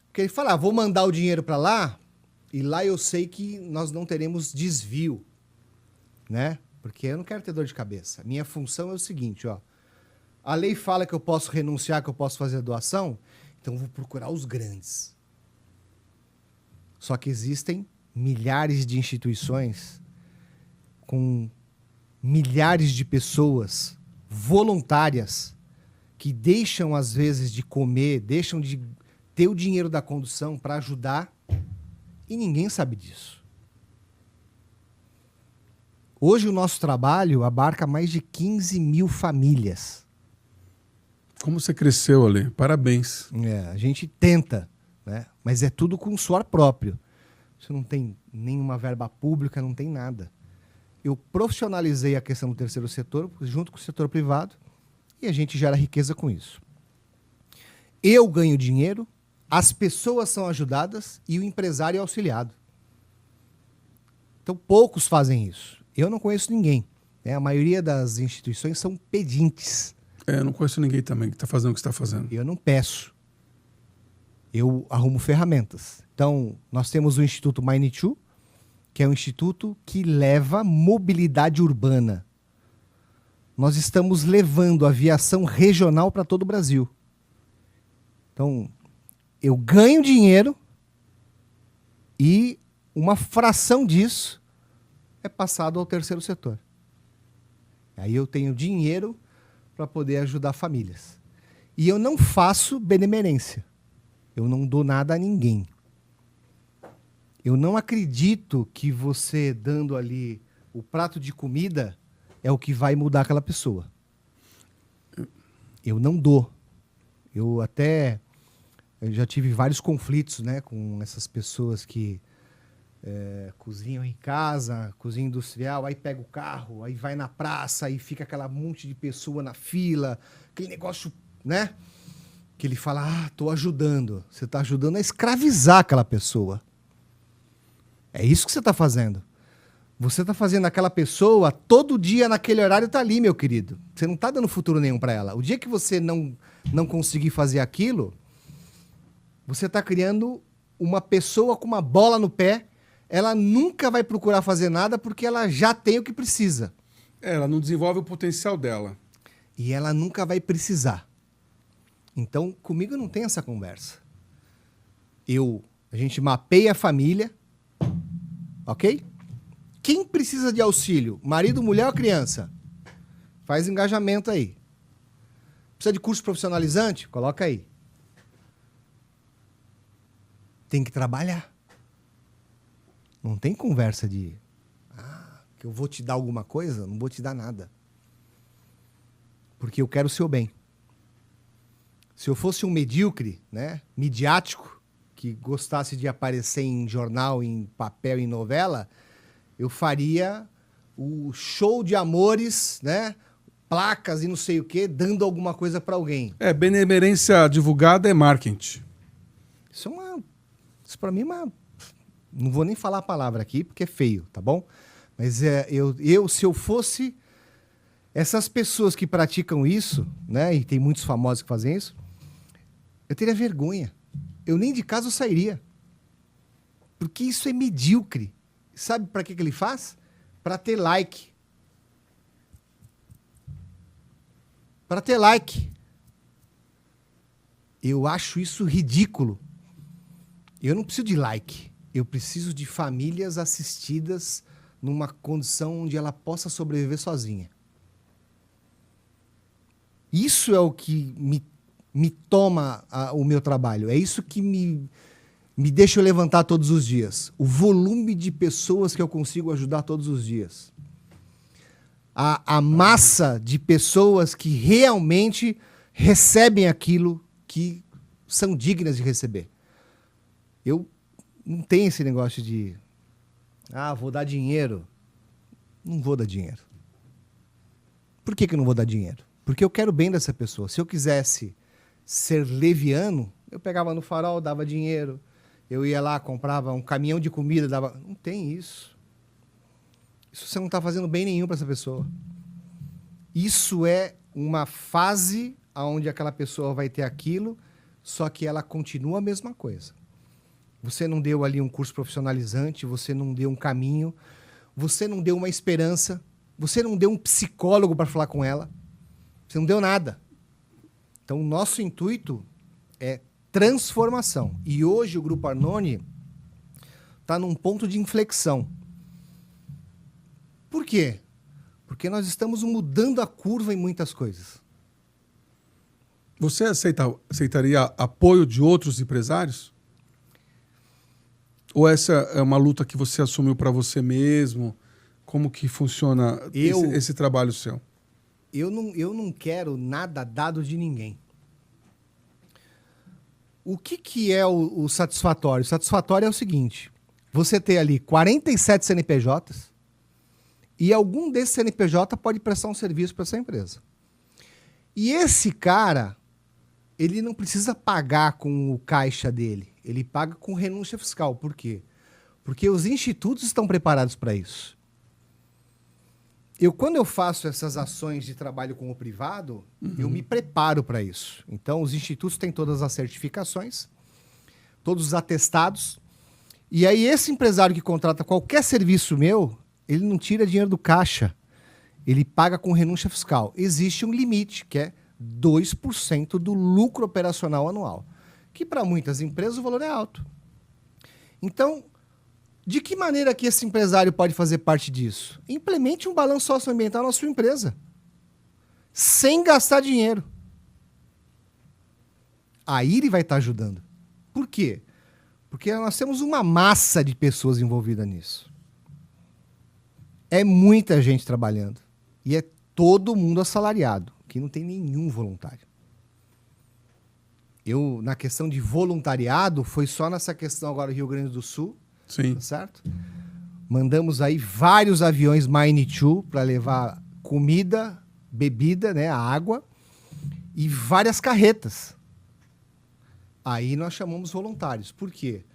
porque ele fala, vou mandar o dinheiro para lá, e lá eu sei que nós não teremos desvio, né? Porque eu não quero ter dor de cabeça. Minha função é o seguinte, ó, a lei fala que eu posso renunciar, que eu posso fazer doação, então eu vou procurar os grandes. Só que existem milhares de instituições com milhares de pessoas voluntárias que deixam, às vezes, de comer, deixam de ter o dinheiro da condução para ajudar, e ninguém sabe disso. Hoje o nosso trabalho abarca mais de 15 mil famílias. Como você cresceu ali? Parabéns. A gente tenta, né? Mas é tudo com suor próprio. Você não tem nenhuma verba pública, não tem nada. Eu profissionalizei a questão do terceiro setor junto com o setor privado e a gente gera riqueza com isso. Eu ganho dinheiro, as pessoas são ajudadas e o empresário é auxiliado. Então, poucos fazem isso. Eu não conheço ninguém, né? A maioria das instituições são pedintes. Eu não conheço ninguém também que está fazendo o que está fazendo. Eu não peço. Eu arrumo ferramentas. Então, nós temos o Instituto Mainitu, que é um instituto que leva mobilidade urbana. Nós estamos levando aviação regional para todo o Brasil. Então, eu ganho dinheiro e uma fração disso é passado ao terceiro setor. Aí eu tenho dinheiro para poder ajudar famílias. E eu não faço benemerência. Eu não dou nada a ninguém. Eu não acredito que você dando ali o prato de comida é o que vai mudar aquela pessoa. Eu não dou. Eu já tive vários conflitos, né, com essas pessoas que cozinham em casa, cozinha industrial, aí pega o carro, aí vai na praça, aí fica aquela monte de pessoa na fila, aquele negócio, né? Que ele fala, tô ajudando. Você tá ajudando a escravizar aquela pessoa. É isso que você tá fazendo. Você tá fazendo aquela pessoa, todo dia naquele horário tá ali, meu querido. Você não tá dando futuro nenhum para ela. O dia que você não conseguir fazer aquilo, você tá criando uma pessoa com uma bola no pé. Ela nunca vai procurar fazer nada porque ela já tem o que precisa. Ela não desenvolve o potencial dela. E ela nunca vai precisar. Então, comigo não tem essa conversa. A gente mapeia a família, ok? Quem precisa de auxílio? Marido, mulher ou criança? Faz engajamento aí. Precisa de curso profissionalizante? Coloca aí. Tem que trabalhar. Não tem conversa de que eu vou te dar alguma coisa, não vou te dar nada. Porque eu quero o seu bem. Se eu fosse um medíocre, né, midiático, que gostasse de aparecer em jornal, em papel, em novela, eu faria o show de amores, né, placas e não sei o quê, dando alguma coisa para alguém. Benemerência divulgada é marketing. Isso para mim é uma... Não vou nem falar a palavra aqui, porque é feio, tá bom? Mas se eu fosse essas pessoas que praticam isso, né? E tem muitos famosos que fazem isso, eu teria vergonha. Eu nem de casa eu sairia. Porque isso é medíocre. Sabe para que ele faz? Para ter like. Para ter like. Eu acho isso ridículo. Eu não preciso de like. Eu preciso de famílias assistidas numa condição onde ela possa sobreviver sozinha. Isso é o que me toma o meu trabalho. É isso que me deixa eu levantar todos os dias. O volume de pessoas que eu consigo ajudar todos os dias. A massa de pessoas que realmente recebem aquilo que são dignas de receber. Eu não tenho esse negócio de vou dar dinheiro. Não vou dar dinheiro. Por que eu não vou dar dinheiro? Porque eu quero o bem dessa pessoa. Se eu quisesse ser leviano, eu pegava no farol, dava dinheiro. Eu ia lá, comprava um caminhão de comida, dava... Não tem isso. Isso você não está fazendo bem nenhum para essa pessoa. Isso é uma fase onde aquela pessoa vai ter aquilo, só que ela continua a mesma coisa. Você não deu ali um curso profissionalizante, você não deu um caminho, você não deu uma esperança, você não deu um psicólogo para falar com ela, você não deu nada. Então, o nosso intuito é transformação. E hoje o Grupo Arnone está num ponto de inflexão. Por quê? Porque nós estamos mudando a curva em muitas coisas. Você aceitaria apoio de outros empresários? Ou essa é uma luta que você assumiu para você mesmo? Como que funciona esse trabalho seu? Eu não quero nada dado de ninguém. O que é o satisfatório? O satisfatório é o seguinte: você tem ali 47 CNPJs e algum desses CNPJ pode prestar um serviço para essa empresa. E esse cara, ele não precisa pagar com o caixa dele, ele paga com renúncia fiscal. Por quê? Porque os institutos estão preparados para isso. Quando eu faço essas ações de trabalho com o privado, eu me preparo para isso. Então, os institutos têm todas as certificações, todos os atestados. E aí, esse empresário que contrata qualquer serviço meu, ele não tira dinheiro do caixa. Ele paga com renúncia fiscal. Existe um limite, que é 2% do lucro operacional anual. Que, para muitas empresas, o valor é alto. Então, de que maneira que esse empresário pode fazer parte disso? Implemente um balanço socioambiental na sua empresa, sem gastar dinheiro. Aí ele vai estar ajudando. Por quê? Porque nós temos uma massa de pessoas envolvidas nisso. É muita gente trabalhando. E é todo mundo assalariado, que não tem nenhum voluntário. Na questão de voluntariado, foi só nessa questão agora do Rio Grande do Sul. Sim. Tá certo? Mandamos aí vários aviões Mine 2 para levar comida, bebida, né, água e várias carretas. Aí nós chamamos voluntários. Por quê?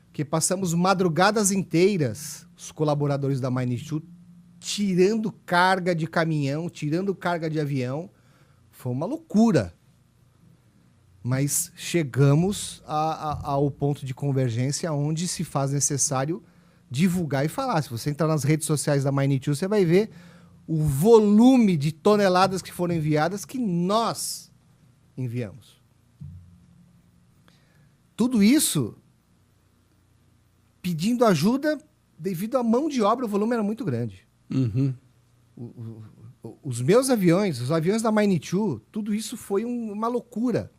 Porque passamos madrugadas inteiras, os colaboradores da Mine 2, tirando carga de caminhão, tirando carga de avião. Foi uma loucura. Mas chegamos ao ponto de convergência onde se faz necessário divulgar e falar. Se você entrar nas redes sociais da Mine2, você vai ver o volume de toneladas que foram enviadas que nós enviamos. Tudo isso pedindo ajuda devido à mão de obra, o volume era muito grande. Uhum. Os meus aviões, os aviões da Mine2, tudo isso foi uma loucura.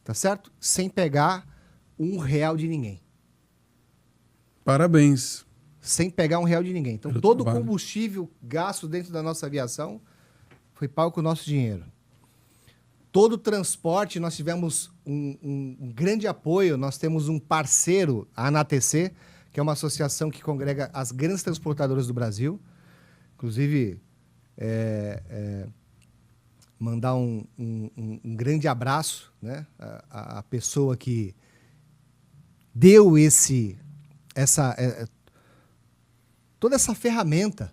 Tá certo? Sem pegar R$1 de ninguém. Parabéns. Sem pegar R$1 de ninguém. Então, todo o combustível gasto dentro da nossa aviação foi pago com o nosso dinheiro. Todo o transporte, nós tivemos um grande apoio. Nós temos um parceiro, a ANATC, que é uma associação que congrega as grandes transportadoras do Brasil. Inclusive, mandar um grande abraço, né, a pessoa que deu toda essa ferramenta.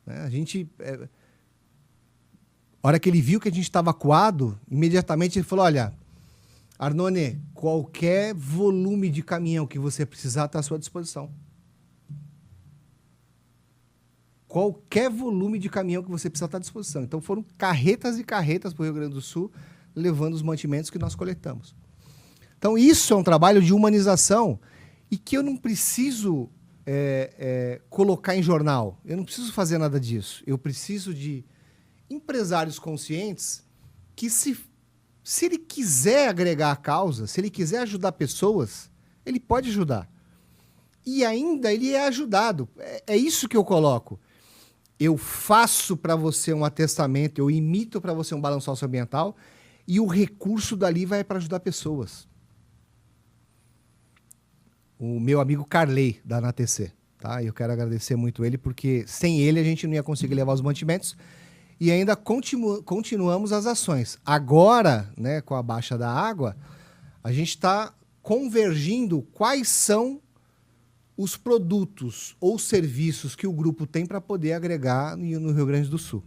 Né? A hora que ele viu que a gente estava acuado, imediatamente ele falou: olha, Arnone, qualquer volume de caminhão que você precisar está à sua disposição. Qualquer volume de caminhão que você precisar está à disposição. Então foram carretas e carretas para o Rio Grande do Sul, levando os mantimentos que nós coletamos. Então isso é um trabalho de humanização e que eu não preciso colocar em jornal. Eu não preciso fazer nada disso. Eu preciso de empresários conscientes que, se ele quiser agregar a causa, se ele quiser ajudar pessoas, ele pode ajudar. E ainda ele é ajudado. É isso que eu coloco. Eu faço para você um atestamento, eu imito para você um balanço socioambiental e o recurso dali vai para ajudar pessoas. O meu amigo Carley, da ANATC, tá? Eu quero agradecer muito ele, porque sem ele a gente não ia conseguir levar os mantimentos e ainda continuamos as ações. Agora, né, com a baixa da água, a gente está convergindo quais são os produtos ou serviços que o grupo tem para poder agregar no Rio Grande do Sul.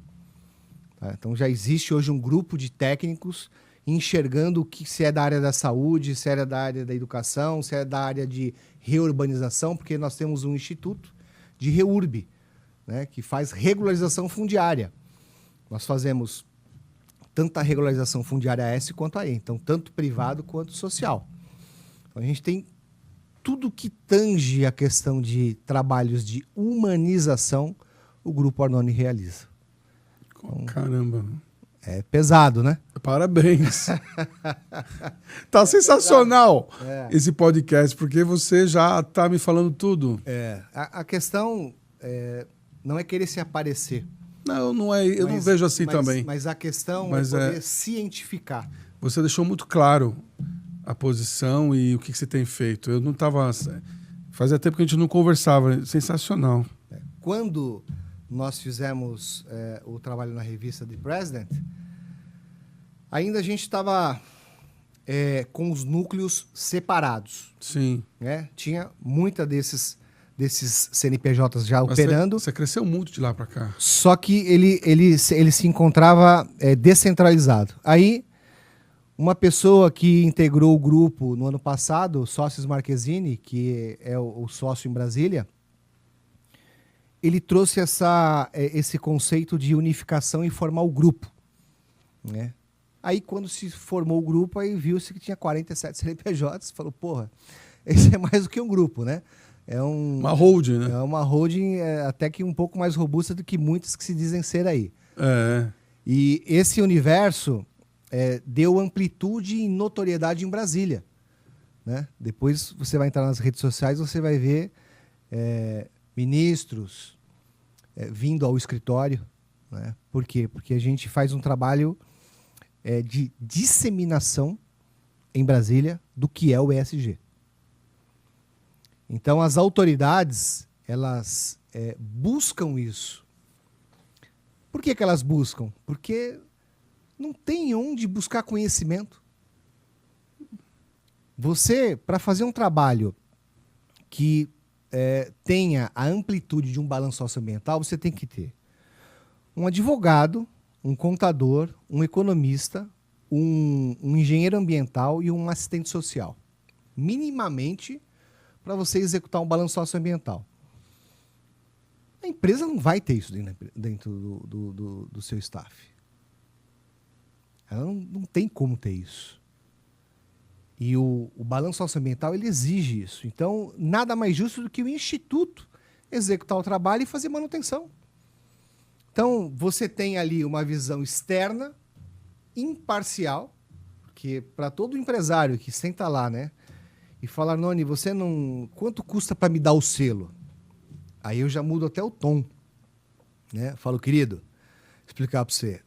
Tá? Então já existe hoje um grupo de técnicos enxergando se é da área da saúde, se é da área da educação, se é da área de reurbanização, porque nós temos um instituto de REURB, né, que faz regularização fundiária. Nós fazemos tanto a regularização fundiária S quanto a E, então tanto privado quanto social. Então, a gente tem tudo que tange a questão de trabalhos de humanização, o Grupo Arnone realiza. Caramba. É pesado, né? Parabéns. Tá sensacional esse podcast, porque você já tá me falando tudo. A questão não é querer se aparecer. Não, não é, eu não vejo assim também. Mas a questão é poder cientificar. Você deixou muito claro a posição e o que você tem feito. Eu não estava... Fazia tempo que a gente não conversava. Sensacional. Quando nós fizemos o trabalho na revista The President, ainda a gente estava com os núcleos separados. Sim. Né? Tinha muita desses CNPJs já operando. Você cresceu muito de lá para cá. Só que ele se encontrava descentralizado. Aí, uma pessoa que integrou o grupo no ano passado, Sócios Marquezine, que é o sócio em Brasília, ele trouxe esse conceito de unificação e formar o grupo. Né? Aí, quando se formou o grupo, aí viu-se que tinha 47 CNPJs, falou, porra, esse é mais do que um grupo, né? Uma holding, né? É uma holding até que um pouco mais robusta do que muitas que se dizem ser aí. E esse universo deu amplitude e notoriedade em Brasília. Né? Depois você vai entrar nas redes sociais, você vai ver ministros vindo ao escritório. Né? Por quê? Porque a gente faz um trabalho de disseminação em Brasília do que é o ESG. Então, as autoridades, elas buscam isso. Por que elas buscam? Porque não tem onde buscar conhecimento. Você, para fazer um trabalho que tenha a amplitude de um balanço socioambiental, você tem que ter um advogado, um contador, um economista, um engenheiro ambiental e um assistente social. Minimamente, para você executar um balanço socioambiental. A empresa não vai ter isso dentro do seu staff. Ela não tem como ter isso. E o balanço socioambiental, ele exige isso. Então, nada mais justo do que o instituto executar o trabalho e fazer manutenção. Então, você tem ali uma visão externa, imparcial, que para todo empresário que senta lá, né? E falar, Noni, você não... Quanto custa para me dar o selo? Aí eu já mudo até o tom. Né? Falo, querido, explicar para você.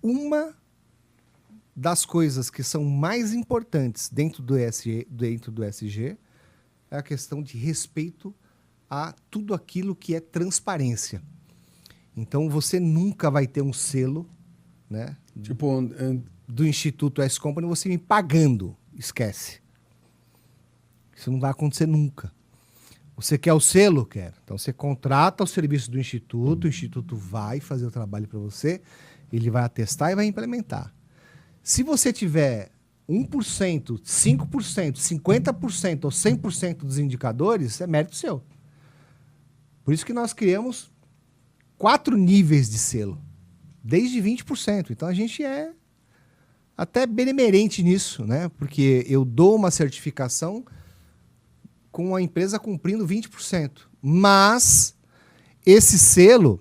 Uma das coisas que são mais importantes dentro do ESG é a questão de respeito a tudo aquilo que é transparência. Então, você nunca vai ter um selo, né? Tipo, do Instituto S Company, você me pagando. Esquece. Isso não vai acontecer nunca. Você quer o selo? Quer. Então, você contrata o serviço do Instituto, o Instituto vai fazer o trabalho para você, ele vai atestar e vai implementar. Se você tiver 1%, 5%, 50% ou 100% dos indicadores, é mérito seu. Por isso que nós criamos 4 níveis de selo, desde 20%. Então, a gente é até benemerente nisso, né? Porque eu dou uma certificação com a empresa cumprindo 20%. Mas esse selo,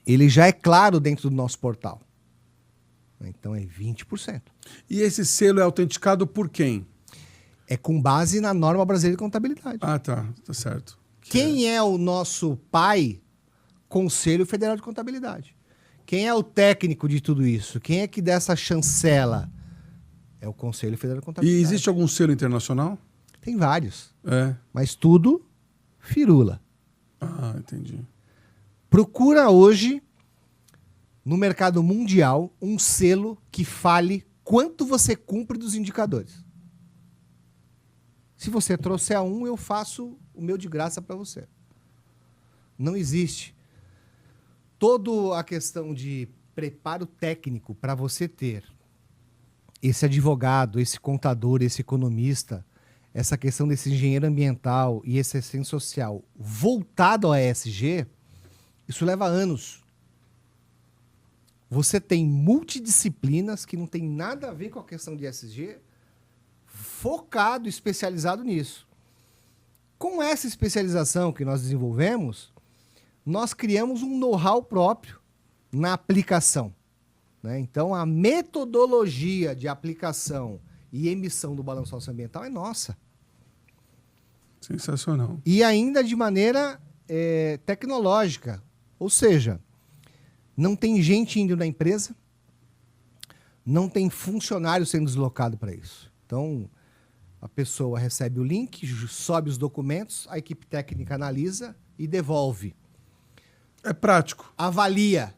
ele já é claro dentro do nosso portal. Então é 20%. E esse selo é autenticado por quem? É com base na norma brasileira de contabilidade. Ah, tá. Tá certo. Quem é o nosso pai? Conselho Federal de Contabilidade. Quem é o técnico de tudo isso? Quem é que dá essa chancela? É o Conselho Federal de Contabilidade. E existe algum selo internacional? Tem vários. É. Mas tudo firula. Ah, entendi. Procura hoje, no mercado mundial, um selo que fale quanto você cumpre dos indicadores. Se você trouxer um, eu faço o meu de graça para você. Não existe. Toda a questão de preparo técnico para você ter esse advogado, esse contador, esse economista, essa questão desse engenheiro ambiental e esse assistente social voltado ao ESG, isso leva anos. Você tem multidisciplinas que não tem nada a ver com a questão de ESG, focado, especializado nisso. Com essa especialização que nós desenvolvemos, nós criamos um know-how próprio na aplicação, né? Então, a metodologia de aplicação e emissão do balanço socioambiental é nossa. Sensacional. E ainda de maneira tecnológica. Ou seja, não tem gente indo na empresa, não tem funcionário sendo deslocado para isso. Então, a pessoa recebe o link, sobe os documentos, a equipe técnica analisa e devolve. É prático. Avalia.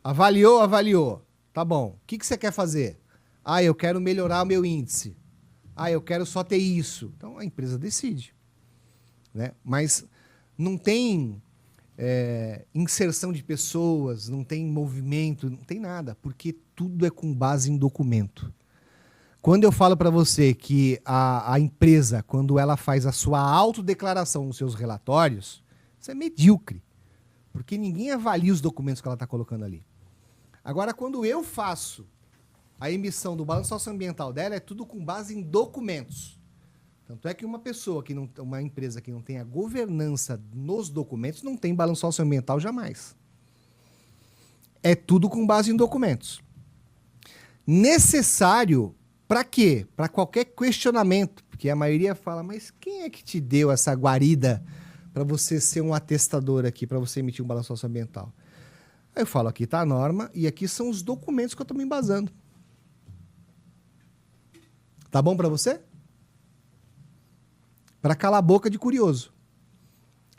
Avaliou. Tá bom. O que você quer fazer? Eu quero melhorar o meu índice. Eu quero só ter isso. Então, a empresa decide. Né? Mas não tem inserção de pessoas, não tem movimento, não tem nada, porque tudo é com base em documento. Quando eu falo para você que a empresa, quando ela faz a sua autodeclaração nos seus relatórios, isso é medíocre, porque ninguém avalia os documentos que ela está colocando ali. Agora, quando eu faço a emissão do balanço socioambiental dela, é tudo com base em documentos. Tanto é que uma empresa que não tem a governança nos documentos não tem balanço socioambiental jamais. É tudo com base em documentos. Necessário para quê? Para qualquer questionamento. Porque a maioria fala, mas quem é que te deu essa guarida para você ser um atestador aqui, para você emitir um balanço socioambiental? Aí eu falo, aqui está a norma e aqui são os documentos que eu estou me embasando. Tá bom para você? Para calar a boca de curioso.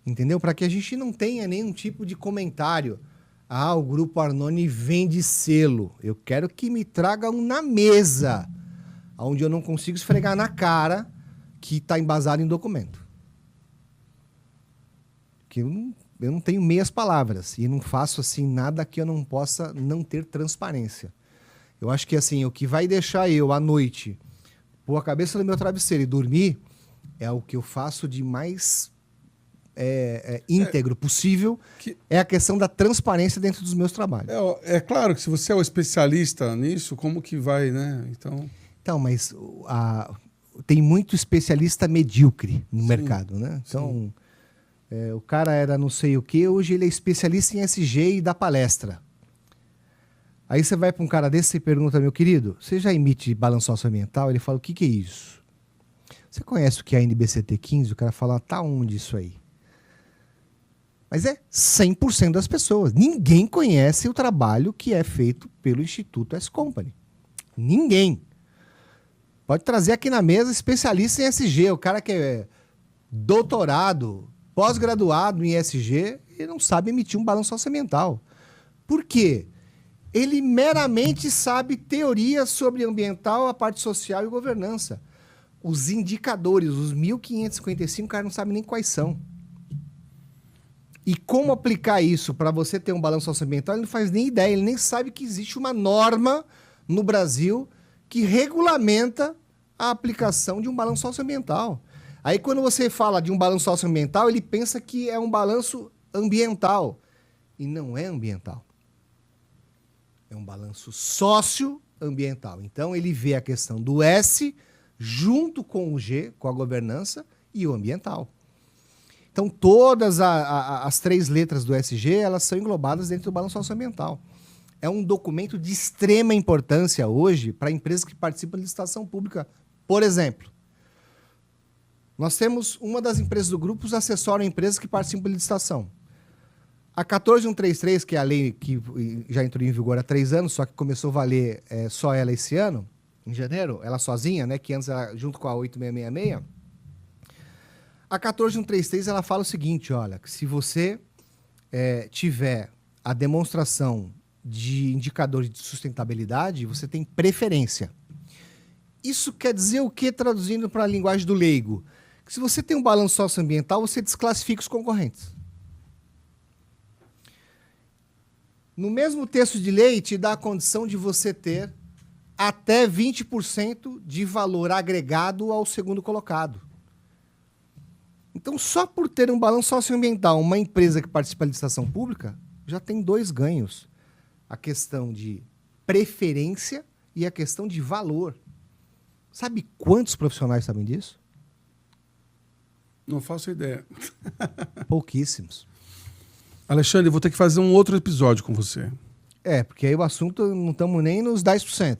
Entendeu? Para que a gente não tenha nenhum tipo de comentário. O Grupo Arnone vende selo. Eu quero que me traga um na mesa, onde eu não consigo esfregar na cara que está embasado em documento. Que eu não tenho meias palavras e não faço assim nada que eu não possa não ter transparência. Eu acho que assim, o que vai deixar eu à noite pôr a cabeça no meu travesseiro e dormir é o que eu faço de mais íntegro possível, é a questão da transparência dentro dos meus trabalhos. É claro que se você é o especialista nisso, como que vai, né? Então, mas tem muito especialista medíocre no mercado, né? Então, o cara era não sei o quê, hoje ele é especialista em SG e dá palestra. Aí você vai para um cara desse e pergunta, meu querido, você já emite balanço socioambiental? Ele fala, o que é isso? Você conhece o que é a NBCT 15? O cara fala, tá onde isso aí? Mas é 100% das pessoas. Ninguém conhece o trabalho que é feito pelo Instituto S-Company. Ninguém. Pode trazer aqui na mesa especialista em SG, o cara que é doutorado, pós-graduado em SG e não sabe emitir um balanço socioambiental. Por quê? Ele meramente sabe teoria sobre ambiental, a parte social e governança. Os indicadores, os 1.555, o cara não sabe nem quais são. E como aplicar isso para você ter um balanço socioambiental, ele não faz nem ideia, ele nem sabe que existe uma norma no Brasil que regulamenta a aplicação de um balanço socioambiental. Aí quando você fala de um balanço socioambiental, ele pensa que é um balanço ambiental. E não é ambiental. É um balanço socioambiental. Então ele vê a questão do S junto com o G, com a governança, e o ambiental. Então, todas as 3 letras do SG, elas são englobadas dentro do balanço socioambiental. É um documento de extrema importância hoje para empresas que participam de licitação pública. Por exemplo, nós temos uma das empresas do grupo que assessora empresas que participam de licitação. A 14133, que é a lei que já entrou em vigor há 3 anos, só que começou a valer só ela esse ano, em janeiro, ela sozinha, né, que antes era junto com a 8666, a 14133 ela fala o seguinte, olha, que se você tiver a demonstração de indicadores de sustentabilidade, você tem preferência. Isso quer dizer o que, traduzindo para a linguagem do leigo? Que se você tem um balanço socioambiental, você desclassifica os concorrentes. No mesmo texto de lei, te dá a condição de você ter até 20% de valor agregado ao segundo colocado. Então, só por ter um balanço socioambiental, uma empresa que participa da licitação pública, já tem 2 ganhos. A questão de preferência e a questão de valor. Sabe quantos profissionais sabem disso? Não faço ideia. Pouquíssimos. Alexandre, eu vou ter que fazer um outro episódio com você. Porque aí o assunto não estamos nem nos 10%.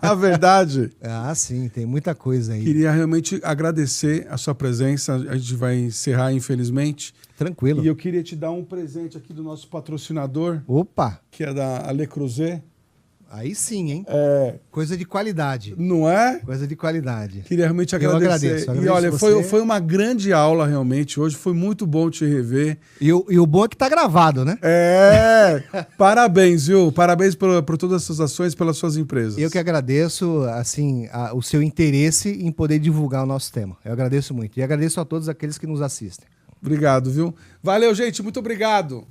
A verdade. Ah, sim, tem muita coisa aí. Queria realmente agradecer a sua presença. A gente vai encerrar, infelizmente. Tranquilo. E eu queria te dar um presente aqui do nosso patrocinador, Opa, que é da Le Creuset. aí sim, hein? É, Coisa de qualidade. não é? Coisa de qualidade. Queria realmente Eu agradecer. agradeço E olha, você. foi uma grande aula realmente hoje. Foi muito bom te rever. E o bom é que tá gravado, né? Parabéns, viu? Parabéns por todas as suas ações, pelas suas empresas. Eu que agradeço, assim, o seu interesse em poder divulgar o nosso tema. Eu agradeço muito. E agradeço a todos aqueles que nos assistem. Obrigado, viu? Valeu, gente. Muito obrigado.